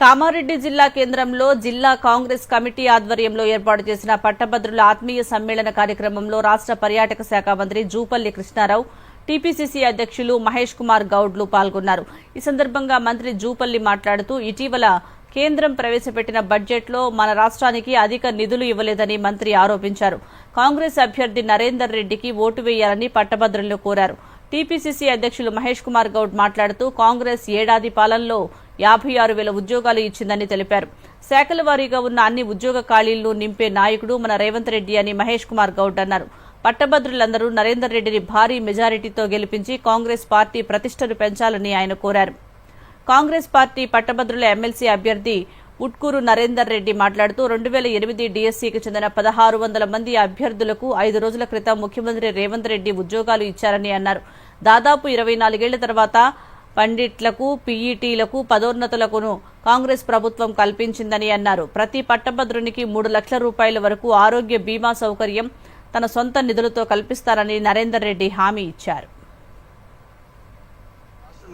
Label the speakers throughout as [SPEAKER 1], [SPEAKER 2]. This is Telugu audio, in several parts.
[SPEAKER 1] కామారెడ్డి జిల్లా కేంద్రంలో జిల్లా కాంగ్రెస్ కమిటీ ఆధ్వర్యంలో ఏర్పాటు చేసిన పట్టభద్రుల ఆత్మీయ సమ్మేళన కార్యక్రమంలో రాష్ట్ర పర్యాటక శాఖ మంత్రి జూపల్లి కృష్ణారావు, టీపీసీసీ అధ్యక్షులు మహేష్ కుమార్ గౌడ్లు పాల్గొన్నారు. ఈ సందర్భంగా మంత్రి జూపల్లి మాట్లాడుతూ ఇటీవల కేంద్రం ప్రవేశపెట్టిన బడ్జెట్లో మన రాష్ట్రానికి అధిక నిధులు ఇవ్వలేదని మంత్రి ఆరోపించారు. కాంగ్రెస్ అభ్యర్థి నరేందర్ రెడ్డికి ఓటు వేయాలని పట్టభద్రులను కోరారు. టీపీసీసీ అధ్యక్షులు మహేష్ కుమార్ గౌడ్ మాట్లాడుతూ కాంగ్రెస్ ఏడాది పాలనలో 56,000 ఉద్యోగాలు ఇచ్చిందని తెలిపారు. శాఖల వారీగా ఉన్న అన్ని ఉద్యోగ ఖాళీలను నింపే నాయకుడు మన రేవంత్ రెడ్డి అని మహేష్ కుమార్ గౌడ్ అన్నారు. పట్టభద్రులందరూ నరేందర్ రెడ్డిని భారీ మెజారిటీతో గెలిపించి కాంగ్రెస్ పార్టీ ప్రతిష్టను పెంచాలని ఆయన కోరారు. కాంగ్రెస్ పార్టీ పట్టభద్రుల ఎమ్మెల్సీ అభ్యర్థి ఉట్కూరు నరేందర్ రెడ్డి మాట్లాడుతూ 2008 డీఎస్సీకి చెందిన 1600 మంది అభ్యర్థులకు 5 రోజుల క్రితం ముఖ్యమంత్రి రేవంత్ రెడ్డి ఉద్యోగాలు ఇచ్చారని అన్నారు. దాదాపు 24 ఏళ్ల తర్వాత పండిట్లకు, పీఈటీలకు పదోన్నతులను కాంగ్రెస్ ప్రభుత్వం కల్పించిందని అన్నారు. ప్రతి పట్టభద్రునికి 3 లక్షల రూపాయల వరకు ఆరోగ్య బీమా సౌకర్యం తన సొంత నిధులతో కల్పిస్తారని నరేందర్ రెడ్డి హామీ ఇచ్చారు.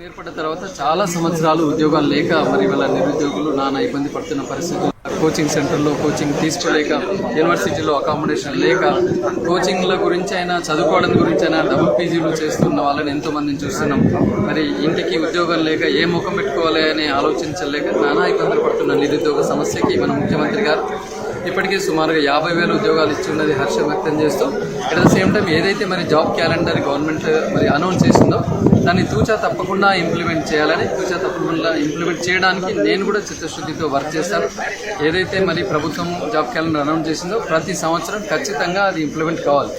[SPEAKER 2] ఏర్పడ్డ తర్వాత చాలా సంవత్సరాలు ఉద్యోగాలు లేక మరి వాళ్ళ నిరుద్యోగులు నానా ఇబ్బంది పడుతున్న పరిస్థితులు, కోచింగ్ సెంటర్లో కోచింగ్ తీసుకోలేక, యూనివర్సిటీలో అకామిడేషన్ లేక, కోచింగ్ల గురించి అయినా చదువుకోవడం గురించి అయినా డబుల్ పీజీలు చేస్తున్న వాళ్ళని ఎంతో మందిని చూస్తున్నాం. మరి ఇంటికి ఉద్యోగం లేక ఏ ముఖం పెట్టుకోవాలి అని ఆలోచించలేక నానా ఇబ్బందులు పడుతున్న నిరుద్యోగ సమస్యకి మన ముఖ్యమంత్రి గారు ఇప్పటికే సుమారుగా 50,000 ఉద్యోగాలు ఇచ్చి ఉన్నది హర్షం వ్యక్తం చేస్తూ, అట్ ద సేమ్ టైం ఏదైతే మరి జాబ్ క్యాలెండర్ గవర్నమెంట్ మరి అనౌన్స్ చేసిందో దాన్ని తూచా తప్పకుండా ఇంప్లిమెంట్ చేయాలని, తూచా తప్పకుండా ఇంప్లిమెంట్ చేయడానికి నేను కూడా చిత్తశుద్ధితో వర్క్ చేస్తాను. ఏదైతే మరి ప్రభుత్వం జాబ్ క్యాలెండర్ అనౌన్స్ చేసిందో ప్రతి సంవత్సరం ఖచ్చితంగా అది ఇంప్లిమెంట్ కావాలి.